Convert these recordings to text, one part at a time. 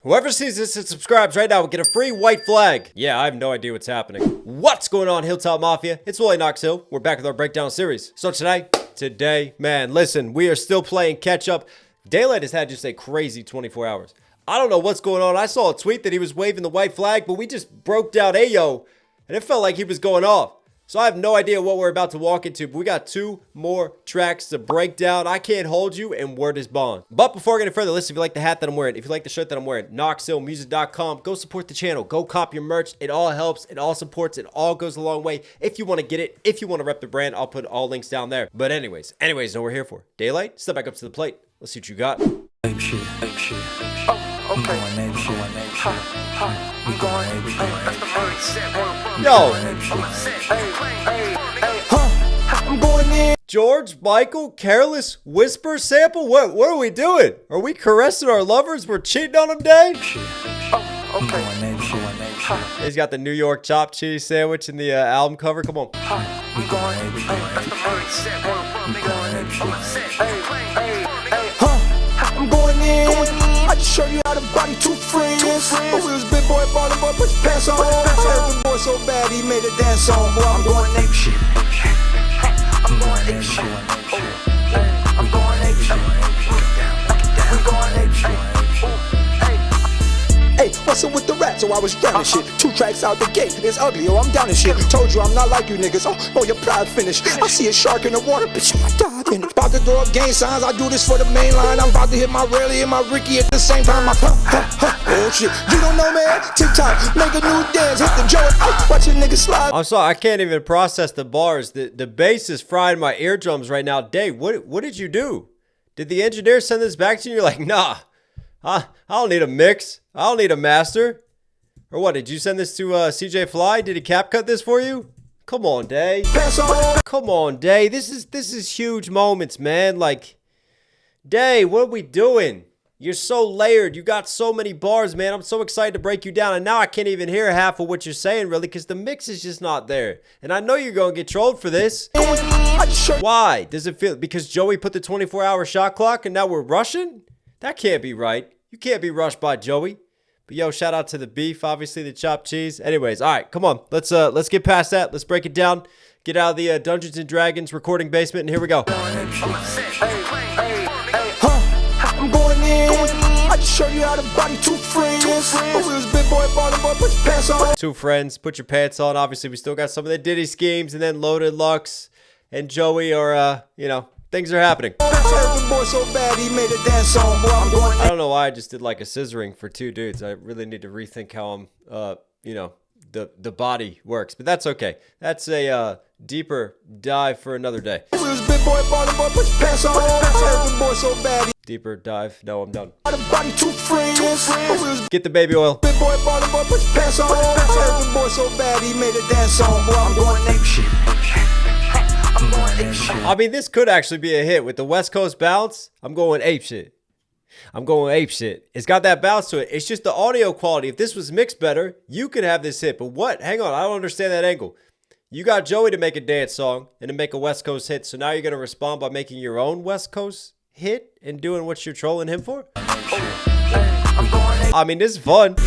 Whoever sees this and subscribes right now will get a free white flag. Yeah, I have no idea what's happening. What's going on, Hilltop Mafia? It's Willie Knox Hill. We're back with our breakdown series. So today, man, listen, we are still playing catch up. Daylyt has had just a crazy 24 hours. I don't know what's going on. I saw a tweet that he was waving the white flag, but we just broke down Ayo, and it felt like he was going off. So I have no idea what we're about to walk into, but we got 2 more tracks to break down. I Can't Hold You and WORDISBON. But before I get any further, listen, if you like the hat that I'm wearing, if you like the shirt that I'm wearing, knoxhilldmv.com, go support the channel. Go cop your merch. It all helps. It all supports. It all goes a long way. If you want to get it, if you want to rep the brand, I'll put all links down there. But anyways, know what we're here for. Daylyt, step back up to the plate. Let's see what you got. Ape shit. Oh, okay. I'm going ape shit. I'm going ape shit. Yo. I'm going in. George Michael Careless Whisper sample? What are we doing? Are we caressing our lovers? We're cheating on them, Day? Oh, okay. He's got the New York chopped cheese sandwich in the album cover. Come on. I'm going ape shit. I'm going in. I just showed you how to body 2 friends. But we was big boy, ballin' boy, put your pants on. I heard the boy so bad he made a dance song. Boy, I'm going ape shit. I'm going ape shit. I'm going ape shit. I'm going ape shit. Hey, what's up with the rap? So I was drowning shit. 2 tracks out the gate. It's ugly, oh, I'm down and shit. Told you I'm not like you niggas. Oh, your pride finished. I see a shark in the water, bitch. I'm dive in it. About to throw up gang signs. I do this for the main line. I'm about to hit my rarely and my Ricky at the same time. Oh shit, you don't know, man. TikTok, make a new dance. Hit the joke. Watch a nigga slide. I'm sorry, I can't even process the bars. The bass is frying my eardrums right now. Dave, what did you do? Did the engineer send this back to you? You're like, nah. I don't need a mix. I don't need a master. Or what, did you send this to CJ Fly? Did he cap cut this for you? Come on, Day. Come on, Day. This is huge moments, man. Like, Day, what are we doing? You're so layered. You got so many bars, man. I'm so excited to break you down. And now I can't even hear half of what you're saying, really, because the mix is just not there. And I know you're going to get trolled for this. Why? Does it feel... Because Joey put the 24-hour shot clock and now we're rushing? That can't be right. You can't be rushed by Joey. But yo, shout out to the beef, obviously the chopped cheese. Anyways, all right, come on. Let's get past that. Let's break it down. Get out of the Dungeons and Dragons recording basement, and here we go. I'm going in. I just showed you how to body 2 friends. But we was big boy, ballin' boy, put your pants on. 2 friends, put your pants on. Obviously, we still got some of the Diddy schemes, and then Loaded Lux and Joey are, things are happening. Boy so bad he made a dance song. Boy, I'm going. I don't know why I just did like a scissoring for 2 dudes. I really need to rethink how I'm, the body works. But that's okay. That's a deeper dive for another day. We was big boy, ballin' boy, put your pants on. Boy so bad. Deeper dive. No, I'm done. Body 2 friends. Get the baby oil. Big boy, ballin' boy, put your pants on. Boy so bad he made a dance song. Boy, I'm going ape shit. I mean, this could actually be a hit with the West Coast bounce. I'm going ape shit. I'm going ape shit. It's got that bounce to it. It's just the audio quality. If this was mixed better, you could have this hit. But what? Hang on. I don't understand that angle. You got Joey to make a dance song and to make a West Coast hit. So now you're going to respond by making your own West Coast hit and doing what you're trolling him for? I mean, this is fun.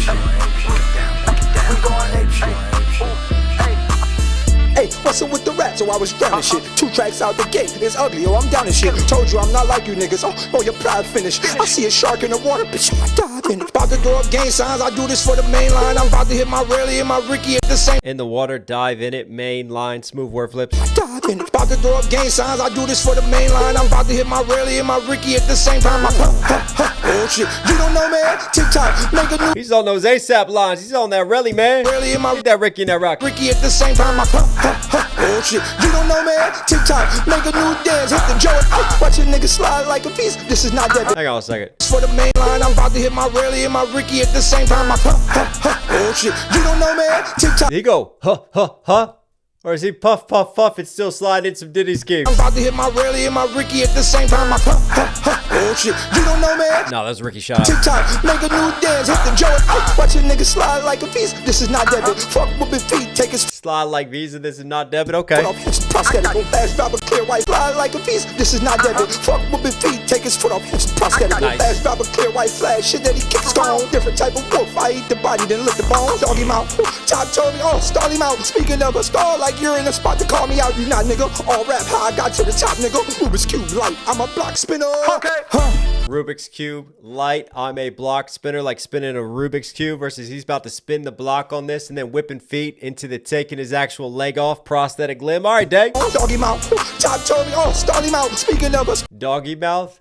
Hey, what's up with the rap? So I was drowning shit. 2 tracks out the gate. It's ugly, oh, I'm down and shit. Told you I'm not like you niggas. Oh, your pride finished. I see a shark in the water, bitch. I'm dive in it. About to throw up gang signs. I do this for the main line. I'm about to hit my rarely and my Ricky at the same. In the water, dive in it, main line, smooth word flips. Dive in it. About to throw up gang signs. I do this for the main line. I'm about to hit my rarely and my Ricky at the same time. Oh shit, you don't know, man. TikTok, make a new. He's on those ASAP lines. He's on that rally, man. Rarely in my Get that Ricky and that rock. Ricky at the same time. Oh shit, you don't know, man. TikTok, make a new dance. Hit the joke. Watch a nigga slide like a piece. This is not that. Hang on a second. For the main line, I'm about to hit my rarely and my Ricky at the same time. Oh shit, you don't know, man. TikTok. He go, huh. Or is he puff, puff, puff and still slide in some Diddy schemes? I'm about to hit my Rarely and my Ricky at the same time. My oh shit, you don't know, man. No, that's Ricky shot. TikTok, make a new dance, hit the joint. Watch a nigga slide like a piece. This is not debit. Fuck with big feet, take a slide like Visa. This is not debit. Okay. Prosthetic, go fast, drop a clear white. Slide like a piece. This is not debit. Fuck with big feet, take his foot off his prosthetic. Go fast, drop a clear white flag. Shit that he kicks gone. Different type of wolf. I eat the body, then lick the bones. Dog him out. Top told me, oh, stall him out. Speaking of a star, like you're in a spot to call me out. You not, nigga. All rap, how I got to the top, nigga. Rubik's Cube light. I'm a block spinner. Okay. Rubik's Cube light. I'm a block spinner, like spinning a Rubik's Cube versus he's about to spin the block on this and then whipping feet into the taking his actual leg off prosthetic limb. All right, Day. Doggy mouth. Top told me, oh, stall him out. Speaking of a doggy mouth.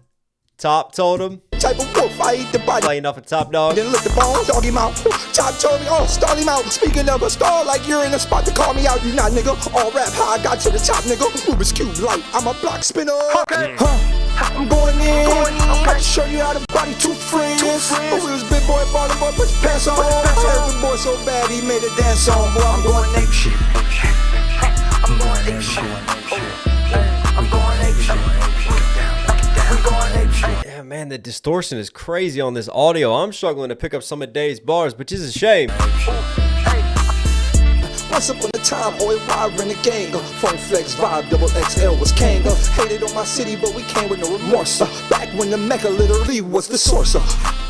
Top told him. Type of wolf, I eat the body. Playing off a top dog. Then lick the bones, doggy mouth. Top told me, oh, stall him out. Speaking of a star, like you're in a spot to call me out. You not, nigga. All rap, how I got to the top, nigga. Rubik's Cube light. I'm a block spinner. Okay. I'm going in. I'm about to show you how to body two friends. Oh, we was big boy, baller boy, put your pants on. Every boy so bad he made a dance song. Boy, I'm going ape shit. I'm going ape shit. I'm going ape shit. Yeah, man, the distortion is crazy on this audio. I'm struggling to pick up some of Day's bars, which is a shame. Once upon a time, OY ran the gang. Phone flex vibe, double XL was king. Hated on my city, but we came with no remorse. Back when the Mecca literally was the source.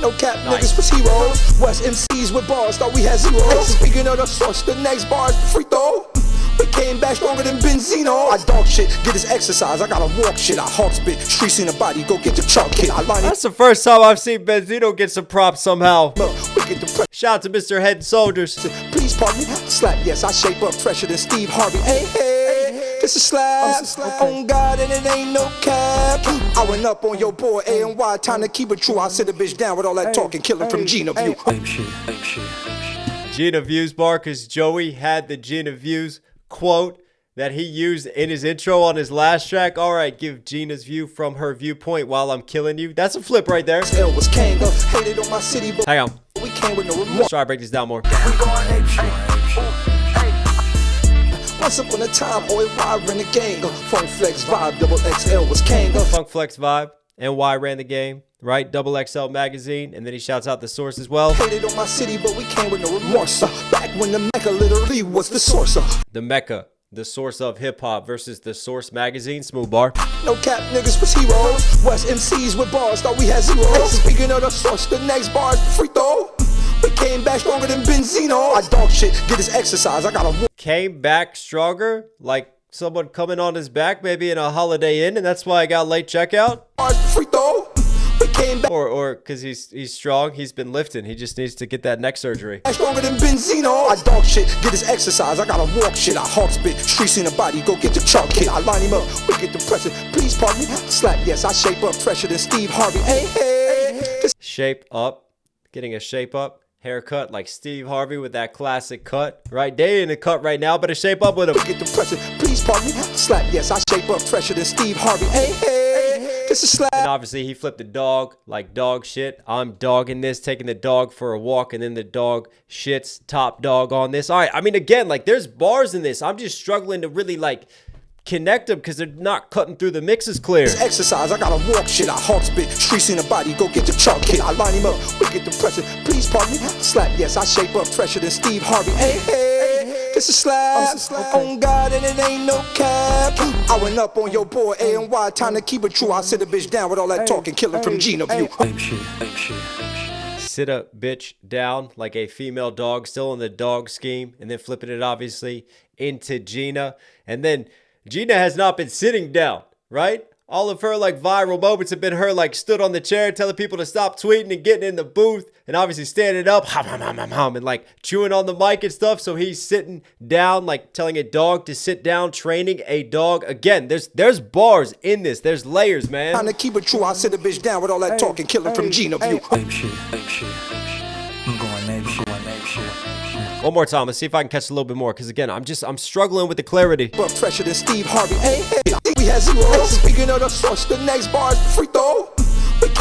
No cap, niggas was heroes. West MCs with bars, thought we had zeros. Speaking of the source, the next bar's free throw. We came back stronger than Benzino. I dog shit, get his exercise. I gotta walk shit. I hawk spit, streets in the body. Go get the chalk kid. That's the first time I've seen Benzino get some props somehow. Shout out to Mr. Head and Soldiers. Please pardon me. Slap, yes, I shape up fresher than Steve Harvey. Hey, hey, this is slap. On God, and it ain't no cap. I went up on your boy A&Y. Time to keep it true. I sit a bitch down with all that talking, killing from Gina View. Gina Views bar, because Joey had the Gina Views quote that he used in his intro on his last track. All right, give Gina's view from her viewpoint while I'm killing you. That's a flip right there. Hang on. Let's try to break this down more. Once upon a time, OY ran the gang. Funk Flex Vibe, double XL was king. Funk Flex Vibe, NY ran the game. Right, Double XL magazine, and then he shouts out the source as well. Hated on my city, but we came with no remorse. Back when the Mecca literally was the source. The Mecca, the source of hip hop versus the Source magazine. Smooth bar. No cap, niggas was heroes. West MCs with bars, thought we had zeros. Speaking of the source, the next bar's free throw. We came back stronger than Benzino. I dog shit, get his exercise. I gotta came back stronger, like someone coming on his back, maybe in a Holiday Inn, and that's why I got late checkout. Free throw. Or because he's strong, he's been lifting. He just needs to get that neck surgery. Stronger than Benzino. I dog shit, get his exercise. I gotta walk shit. I hawk spit, streets in the body. Go get the chalk kid. I line him up, we get the pressure. Please pardon me. Slap, yes, I shape up fresher than Steve Harvey. Hey, hey. Shape up, getting a shape up haircut like Steve Harvey with that classic cut. Right, they in the cut right now, better shape up with him. Get the pressure. Please pardon me. Slap, yes, I shape up fresher than Steve Harvey. Hey, hey. And obviously he flipped the dog like dog shit. I'm dogging this, taking the dog for a walk, and then the dog shits top dog on this. All right, I mean, again, like there's bars in this. I'm just struggling to really like connect them because they're not cutting through the mixes clear. Exercise, I gotta walk shit. I hawk spit, streets in the body. Go get the chalk kid. I line him up, we get the pressure. Please pardon me. Slap, yes, I shape up fresher than Steve Harvey. Hey, hey. This is slap, on God, and it ain't no cap. I went up on your boy A&Y. Time to keep it true. I sit a bitch down with all that talking, killing from Gina View. Sit a bitch down like a female dog, still in the dog scheme, and then flipping it obviously into Gina. And then Gina has not been sitting down, right? All of her like viral moments have been her like stood on the chair telling people to stop tweeting and getting in the booth and obviously standing up and like chewing on the mic and stuff. So he's sitting down, like telling a dog to sit down, training a dog. Again, there's bars in this. There's layers, man. Trying to keep it true. I sit a bitch down with all that talking, killing from Gina View. One more time. Let's see if I can catch a little bit more. Because again, I'm struggling with the clarity. But fresher than Steve Harvey. Hey, hey. We had zeros. Speaking of the source, the next bar's free throw.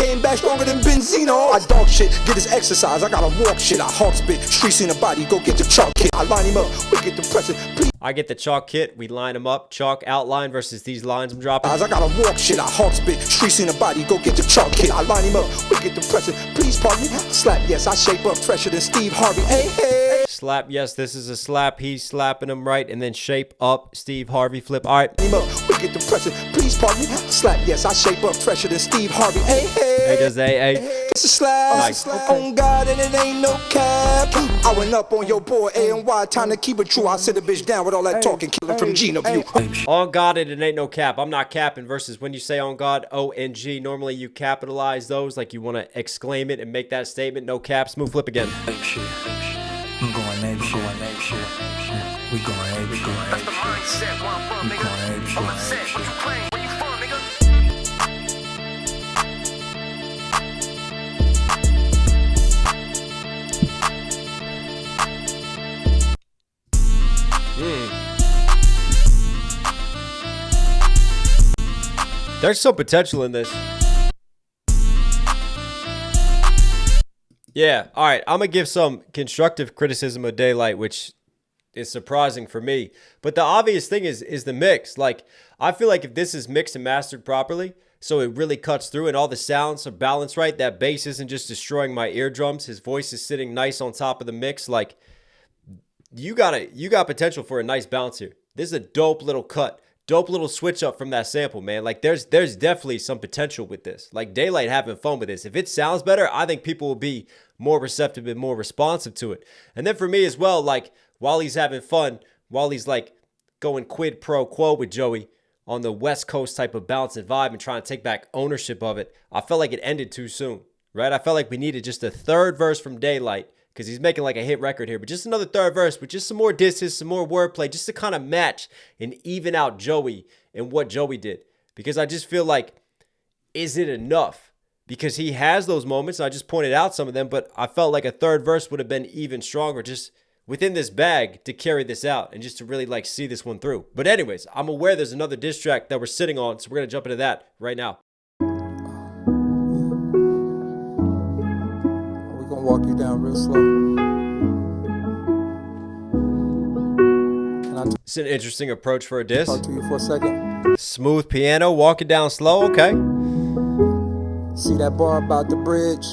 came back stronger than Benzino. I dog shit, get his exercise. I gotta walk shit, I hawk spit. Streets in the body, go get the chalk kit. I line him up, we get the pressing. Please. I get the chalk kit, we line them up. Chalk outline versus these lines I'm dropping. I gotta walk shit, I hawk spit. Streets in the body, go get the chalk kit. I line him up, we get the pressing. Please pardon me. Slap, yes, I shape up fresher than Steve Harvey. Hey, hey. Slap, yes, this is a slap. He's slapping him right, and then shape up Steve Harvey flip. All right. We get the pressing. Please pardon me. Slap, yes, I shape up fresher than Steve Harvey. Hey, hey. Hey, does A. It's a slap. Nice. On God, and it ain't no cap. I went up on your boy A&Y. Time to keep it true. I sit a bitch down with all that talking, killing from Gina View. On God, and it ain't no cap. I'm not capping versus when you say on God, O-N-G. Normally you capitalize those like you want to exclaim it and make that statement. No cap. Smooth flip again. I'm going ape shit. We going ape shit. That's the mindset where I'm from, nigga. I'm upset. What you playing? Where you from, nigga? There's some potential in this. Yeah, all right. I'm going to give some constructive criticism of Daylyt, which is surprising for me. But the obvious thing is the mix. Like, I feel like if this is mixed and mastered properly, so it really cuts through and all the sounds are balanced right, that bass isn't just destroying my eardrums. His voice is sitting nice on top of the mix. Like, you got potential for a nice bounce here. This is a dope little cut. Dope little switch up from that sample, man. Like, there's definitely some potential with this. Like, Daylyt having fun with this. If it sounds better, I think people will be more receptive and more responsive to it. And then for me as well, like, while he's having fun, while he's, like, going quid pro quo with Joey on the West Coast type of bounce and vibe and trying to take back ownership of it, I felt like it ended too soon, right? I felt like we needed just a third verse from Daylyt, because he's making like a hit record here, but just another third verse with just some more disses, some more wordplay, just to kind of match and even out Joey and what Joey did. Because I just feel like, is it enough? Because he has those moments, and I just pointed out some of them, but I felt like a third verse would have been even stronger just within this bag to carry this out and just to really like see this one through. But anyways, I'm aware there's another diss track that we're sitting on, so we're going to jump into that right now. Walk you down real slow. It's an interesting approach for a diss. Talk to you for a second. Smooth piano, walk it down slow, okay. See that bar about the bridge?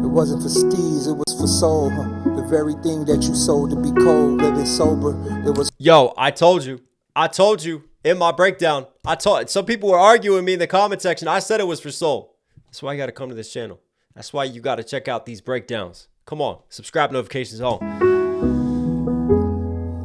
It wasn't for Steez, it was for soul. The very thing that you sold to be cold, living sober. It was. Yo, I told you in my breakdown. Some people were arguing with me in the comment section. I said it was for soul. That's why you got to come to this channel. That's why you got to check out these breakdowns. Come on, subscribe, notifications on.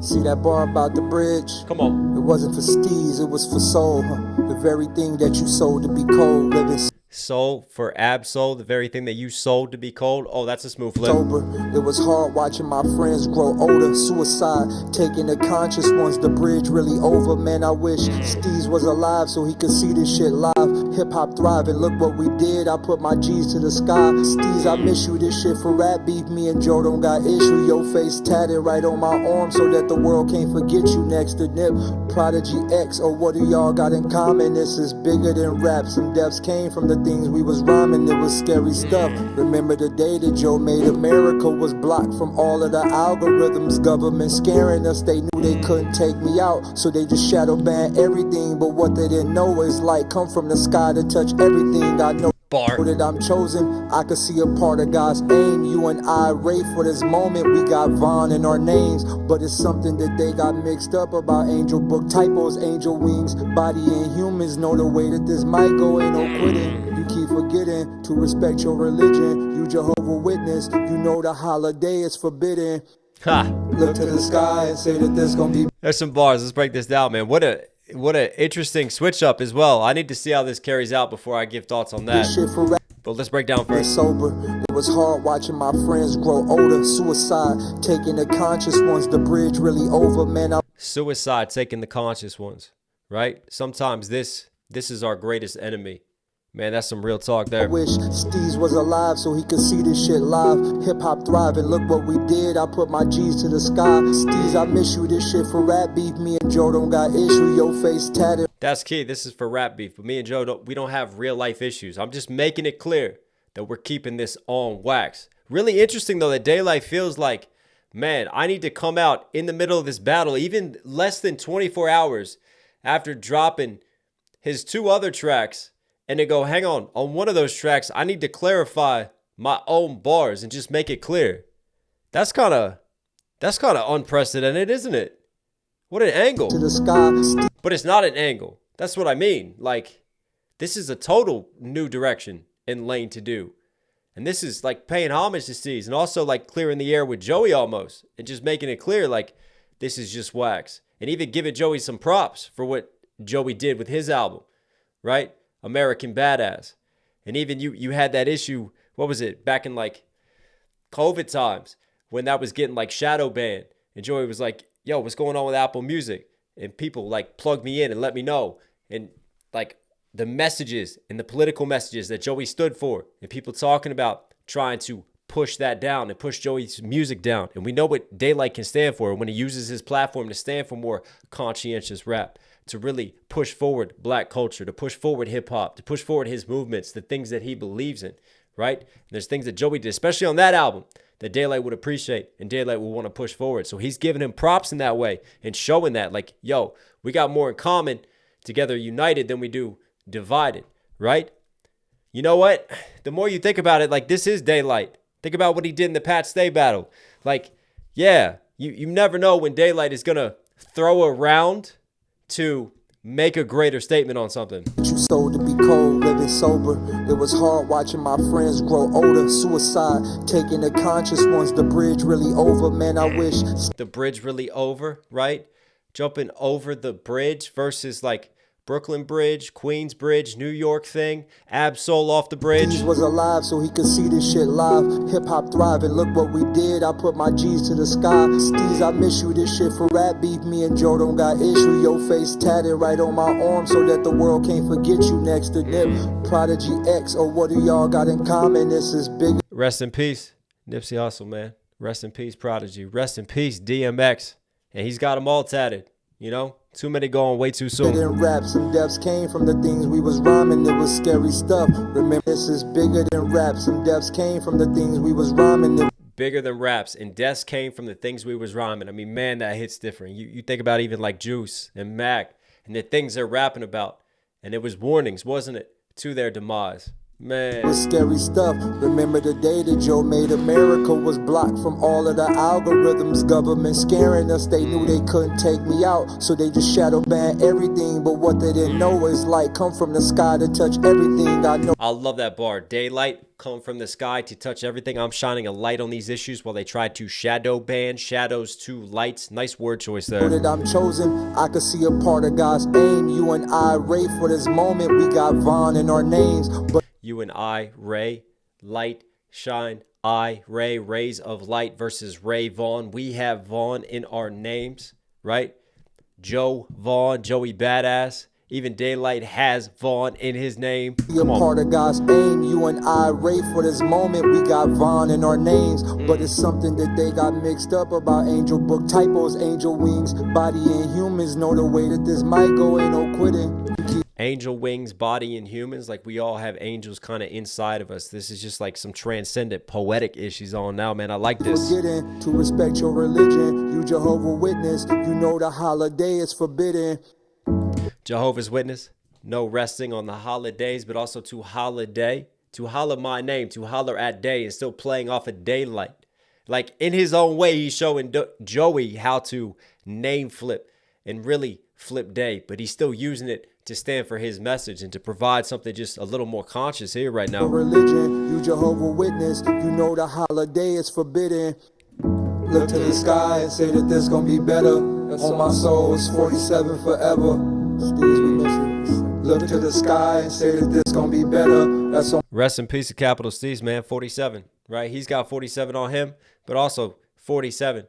See that bar about the bridge? Come on. It wasn't for Steez, it was for soul. The very thing that you sold to be cold, living Soul for Absol, the very thing that you sold to be cold. Oh, that's a smooth flip. sober. It was hard watching my friends grow older. Suicide, taking the conscious ones. The bridge really over. Man, I wish Steez was alive so he could see this shit live. Hip hop thriving. Look what we did. I put my G's to the sky. Steez, I miss you. This shit for rap beef. Me and Joe don't got issue. Your face tatted right on my arm so that the world can't forget you. Next to Nip, Prodigy X. Or what do y'all got in common? This is bigger than rap. Some deaths came from the things we was rhyming, it was scary stuff. Remember the day that Joe made America was blocked from all of the algorithms. Government scaring us, they knew they couldn't take me out, so they just shadow banned everything. But what they didn't know is light come from the sky to touch everything. I know that I'm chosen, I could see a part of God's aim. You and I ray for this moment, we got Vaughn in our names. But it's something that they got mixed up about angel book typos, angel wings. Body and humans know the way that this might go, ain't no quitting. You keep forgetting to respect your religion. You Jehovah Witness, you know the holiday is forbidden. Ha. Look to the sky and say that there's gonna be. There's some bars. Let's break this down, man. What a interesting switch up as well. I need to see how this carries out before I give thoughts on that. But let's break down first. Sober. It was hard watching my friends grow older. Suicide, taking the conscious ones. The bridge really over, man. Suicide, taking the conscious ones, right? Sometimes this is our greatest enemy. Man, that's some real talk there. I wish Steez was alive so he could see this shit live. Hip hop thriving, look what we did. I put my G's to the sky. Steez, I miss you. This shit for rap beef. Me and Joe don't got issue. Your face tatted. That's key. This is for rap beef. But me and Joe, we don't have real life issues. I'm just making it clear that we're keeping this on wax. Really interesting, though, that Daylyt feels like, man, I need to come out in the middle of this battle, even less than 24 hours after dropping his 2 other tracks, and to go, hang on one of those tracks, I need to clarify my own bars and just make it clear. That's kind of unprecedented, isn't it? What an angle. To the sky. But it's not an angle. That's what I mean. Like, this is a total new direction and lane to do. And this is like paying homage to Steez and also like clearing the air with Joey almost and just making it clear like this is just wax. And even giving Joey some props for what Joey did with his album, right? American Badass. And even you had that issue, what was it, back in like COVID times when that was getting like shadow banned. And Joey was like, yo, what's going on with Apple Music? And people like plugged me in and let me know. And like the messages and the political messages that Joey stood for, and people talking about trying to push that down and push Joey's music down. And we know what Daylyt can stand for when he uses his platform to stand for more conscientious rap, to really push forward black culture, to push forward hip hop, to push forward his movements, the things that he believes in, right? And there's things that Joey did, especially on that album, that Daylyt would appreciate and Daylyt will want to push forward. So he's giving him props in that way and showing that like, yo, we got more in common together united than we do divided, right? You know what? The more you think about it, like this is Daylyt. Think about what he did in the Pat Stay battle. Like, yeah, you never know when Daylyt is going to throw around to make a greater statement on something. You sold to be cold, living sober. It was hard watching my friends grow older. Suicide, taking the conscious ones. The bridge really over, man, I wish. The bridge really over, right? Jumping over the bridge versus like Brooklyn Bridge, Queens Bridge, New York thing, Ab-Soul off the bridge. Steez was alive so he could see this shit live. Hip-hop thriving, look what we did. I put my G's to the sky. Steez, I miss you, this shit for rap beef. Me and Joe don't got issue. Your face tatted right on my arm so that the world can't forget you next to Nip. Prodigy X, or what do y'all got in common? This is big. Rest in peace, Nipsey Hussle, man. Rest in peace, Prodigy. Rest in peace, DMX. And he's got them all tatted, you know? Too many going way too soon. Than rap, some deaths came from the things we was rhyming. It was scary stuff. Remember, this is bigger than rap. Some deaths came from the things we was rhyming. Bigger than raps, and deaths came from the things we was rhyming. I mean, man, that hits different. You think about even like Juice and Mac and the things they're rapping about, and it was warnings, wasn't it, to their demise. Man. It was scary stuff. Remember the day that Joe made America was blocked from all of the algorithms. Government scaring us. They knew they couldn't take me out, so they just shadow banned everything. But what they didn't know is light come from the sky to touch everything. I know. I love that bar. Daylyt come from the sky to touch everything. I'm shining a light on these issues while they tried to shadow ban. Shadows to lights. Nice word choice there. That I'm chosen. I could see a part of God's aim. You and I, Ray, for this moment, we got Vaughn in our names. But you and I, Ray, light, shine, I, Ray, rays of light versus Ray Vaughn. We have Vaughn in our names, right? Joe Vaughn, Joey Badass. Even Daylyt has Vaughn in his name. Be a part of God's aim. You and I, Ray, for this moment, we got Vaughn in our names. But it's something that they got mixed up about angel book typos, angel wings, body and humans. Know the way that this might go, ain't no quitting. Angel wings, body, and humans. Like we all have angels kind of inside of us. This is just like some transcendent poetic issues on now, man. I like this. Forgetting to respect your religion. You Jehovah Witness. You know the holiday is forbidden. Jehovah's Witness. No resting on the holidays, but also to holiday. To holler my name. To holler at day and still playing off of Daylyt. Like in his own way, he's showing Joey how to name flip and really flip day. But he's still using it to stand for his message and to provide something just a little more conscious here right now. Religion, you Jehovah Witness, you know the holiday is forbidden. Look to the sky and say that this gonna be better. On my soul, it's 47 forever. Steez, we miss you. Look to the sky and say that this gonna be better. That's on. Rest in peace to Capital Steez, man. 47, right? He's got 47 on him, but also 47.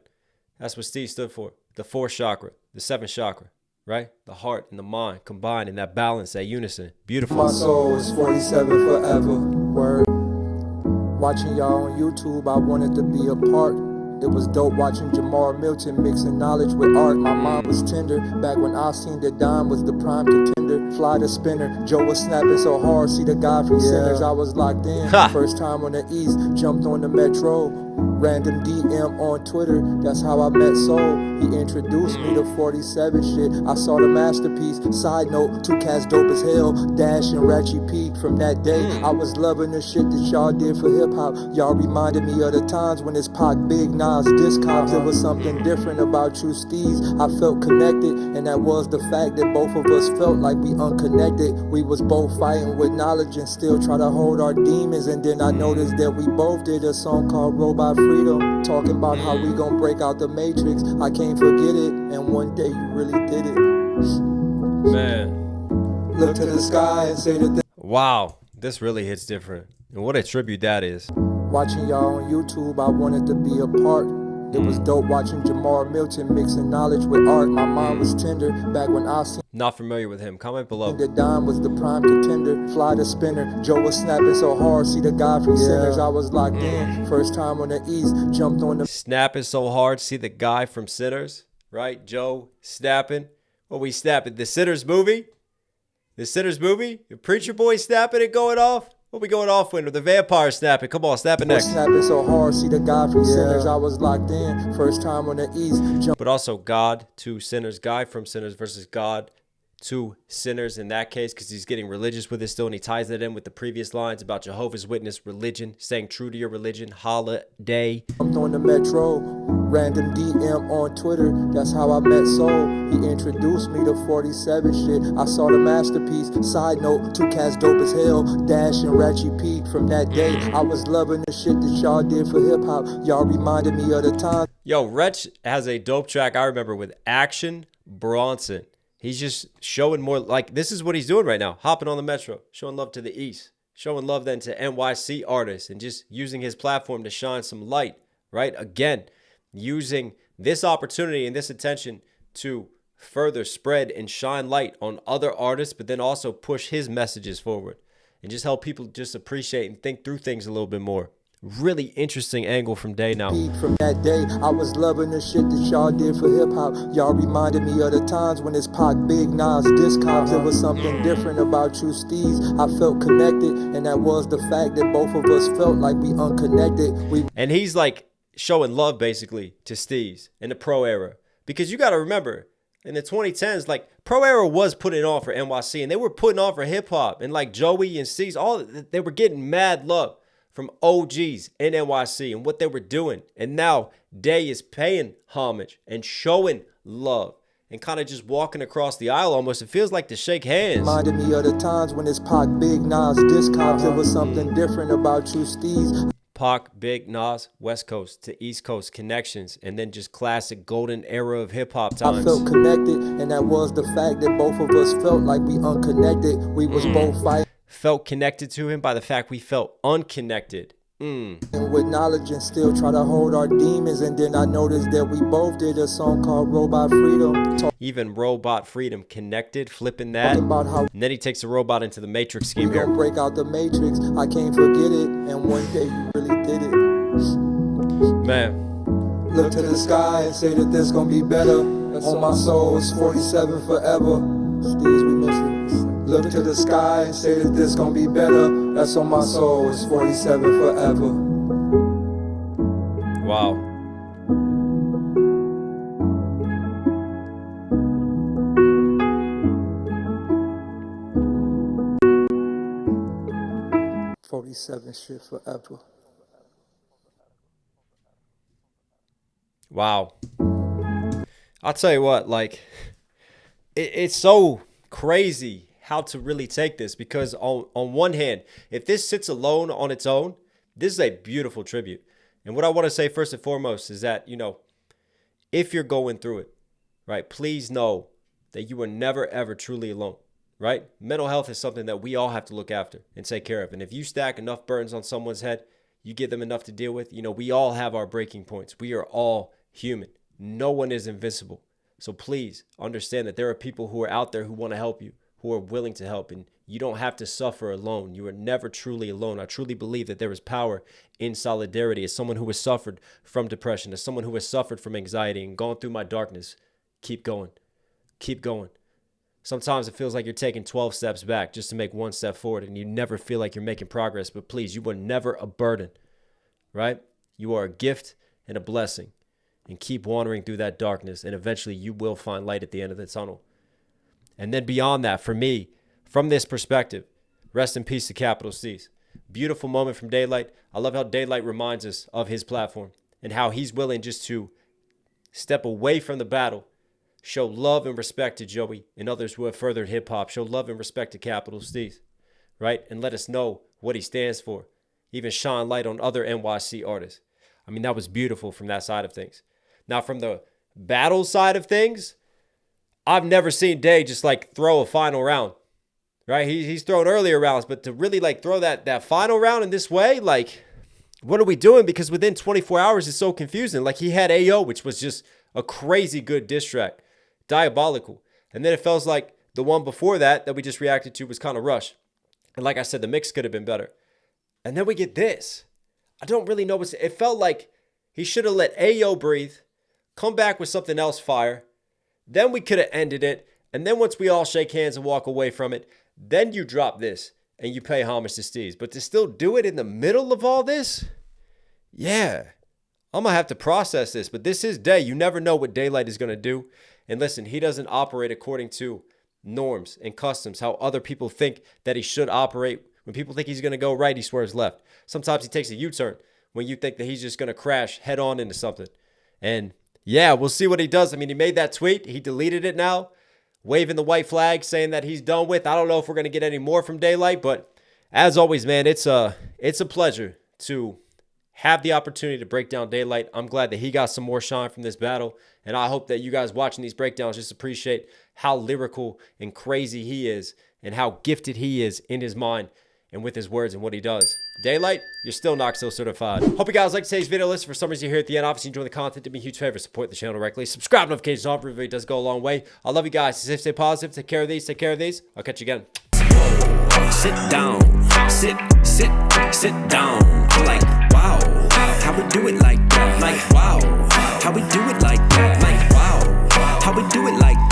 That's what Steez stood for. The 4th chakra, the 7th chakra. Right? The heart and the mind combined in that balance, that unison. Beautiful. My soul is 47 forever. Word. Watching y'all on YouTube, I wanted to be a part. It was dope watching Jamar Milton mixing knowledge with art. My mind was tender. Back when I seen the dime was the prime contender. Fly the spinner. Joe was snapping so hard. See the guy from Sinners. I was locked in. First time on the East. Jumped on the Metro. Random DM on Twitter. That's how I met Soul. He introduced me to 47 shit. I saw the masterpiece. Side note, two cats dope as hell. Dash and Ratchet Pete. From that day, I was loving the shit that y'all did for hip hop. Y'all reminded me of the times when it's Pac, Big Nas, Discogs. It was something different about you, Steez. I felt connected, and that was the fact that both of us felt like we unconnected. We was both fighting with knowledge and still try to hold our demons. And then I noticed that we both did a song called Robot Freedom, talking about how we gon' break out the matrix. I can't forget it, and one day you really did it. Man. Look to the sky and say that. Wow, this really hits different. And what a tribute that is. Watching y'all on YouTube, I wanted to be a part. It was dope watching Jamar Milton mixing knowledge with art. My mind was tender. Back when I seen Not familiar with him. Comment below. the dime was the prime contender. Fly the spinner. Joe was snapping so hard. See the guy from Sinners. I was locked in. First time on the East. Jumped on the Snapping so hard. See the guy from Sinners, right? Joe snapping. What we snapping? The Sinners movie? The Sinners movie? The Preacher Boy snapping and going off? What we going off with? The vampire snapping. Come on, snap it next. Snapping so hard. See the guy from Sinners. I was locked in. First time on the East. But also God to Sinners. Guy from Sinners versus God to Sinners in that case, because he's getting religious with it still, and he ties that in with the previous lines about Jehovah's Witness, religion, staying true to your religion, holiday. Jumped on the Metro. Random DM on Twitter. That's how I met Soul. He introduced me to 47 shit. I saw the masterpiece. Side note, two cats dope as hell. Dash and Ratchet Pete. From that day, I was loving the shit that y'all did for hip hop. Y'all reminded me of the time. Yo, Wretch has a dope track I remember with Action Bronson. He's just showing more, like, this is what he's doing right now. Hopping on the Metro, showing love to the East, showing love then to NYC artists, and just using his platform to shine some light, right? Again, using this opportunity and this attention to further spread and shine light on other artists, but then also push his messages forward and just help people just appreciate and think through things a little bit more. Really interesting angle from Day now. From that day, I was loving the shit that y'all did for hip hop. Y'all reminded me of the times when it's Pac, Big Nas, Discogs. It was something different about you, Steez. I felt connected, and that was the fact that both of us felt like we unconnected. And he's like showing love basically to Steez in the pro era, because you got to remember in the 2010s, like pro era was putting on for NYC, and they were putting on for hip hop, and like Joey and Steez, all they were getting mad love from OGs in NYC and what they were doing. And now Day is paying homage and showing love and kind of just walking across the aisle almost. It feels like to shake hands. Reminded me of the times when it's Pac, Big Nas, Discogs. It was something different about you, Steez. Pac, Big Nas, West Coast to East Coast connections, and then just classic golden era of hip hop times. I felt connected, and that was the fact that both of us felt like we unconnected. We was both fighting. Felt connected to him by the fact we felt unconnected. With knowledge and still try to hold our demons. And then I noticed that we both did a song called Robot Freedom. Even Robot Freedom connected, flipping that. About how and then he takes the robot into the Matrix scheme we here. gonna break out the Matrix. I can't forget it. And one day you really did it. Man. Look to the sky and say that there's gonna be better. On my soul, it's 47 forever. Steez, we miss you. Look to the sky and say that this gon' be better. That's on my soul, it's 47 forever. Wow. Shit forever. Wow. I'll tell you what, like, it's so crazy how to really take this, because on one hand, if this sits alone on its own, this is a beautiful tribute. And what I want to say first and foremost is that, you know, if you're going through it, right, please know that you are never, ever truly alone, right? Mental health is something that we all have to look after and take care of. And if you stack enough burdens on someone's head, you give them enough to deal with, you know, we all have our breaking points. We are all human. No one is invincible. So please understand that there are people who are out there who want to help you, who are willing to help, and You don't have to suffer alone. You are never truly alone. I truly believe that there is power in solidarity. As someone who has suffered from depression, as someone who has suffered from anxiety and gone through my darkness, keep going. Keep going. Sometimes it feels like you're taking 12 steps back just to make one step forward, and you never feel like you're making progress. But please, you are never a burden, right? You are a gift and a blessing. And keep wandering through that darkness, and eventually you will find light at the end of the tunnel. And then beyond that, for me, from this perspective, rest in peace to Capital Steez. Beautiful moment from Daylyt. I love how Daylyt reminds us of his platform and how he's willing just to step away from the battle, show love and respect to Joey and others who have furthered hip-hop, show love and respect to Capital Steez, right? And let us know what he stands for. Even shine light on other NYC artists. I mean, that was beautiful from that side of things. Now, from the battle side of things, I've never seen Day just like throw a final round, right? He's thrown earlier rounds, but to really like throw that final round in this way, like, what are we doing? Because within 24 hours, it's so confusing. Like, he had AO, which was just a crazy good diss track, diabolical. And then it feels like the one before that we just reacted to was kind of rushed. And like I said, the mix could have been better. And then we get this. I don't really know it felt like he should have let AO breathe, come back with something else fire. Then we could have ended it. And then once we all shake hands and walk away from it, then you drop this and you pay homage to Steez. But to still do it in the middle of all this, yeah, I'm going to have to process this. But this is Day. You never know what Daylyt is going to do. And listen, he doesn't operate according to norms and customs, how other people think that he should operate. When people think he's going to go right, he swerves left. Sometimes he takes a U-turn when you think that he's just going to crash head on into something. And yeah, we'll see what he does. I mean, he made that tweet. He deleted it now, waving the white flag, saying that he's done with. I don't know if we're going to get any more from Daylyt, but as always, man, it's a pleasure to have the opportunity to break down Daylyt. I'm glad that he got some more shine from this battle, and I hope that you guys watching these breakdowns just appreciate how lyrical and crazy he is and how gifted he is in his mind and with his words and what he does. Daylyt, you're still Knox Hill certified. Hope you guys like today's video. Listen, for some reason you're here at the end. Obviously, enjoy the content. Do me a huge favor. Support the channel directly. Subscribe, notifications on. Everybody does go a long way. I love you guys. Stay positive. Take care of these. Take care of these. I'll catch you again. Sit down. Sit down. I'm like, wow. How we do it like that? Like, wow. How we do it like that? Like, wow. How we do it like that?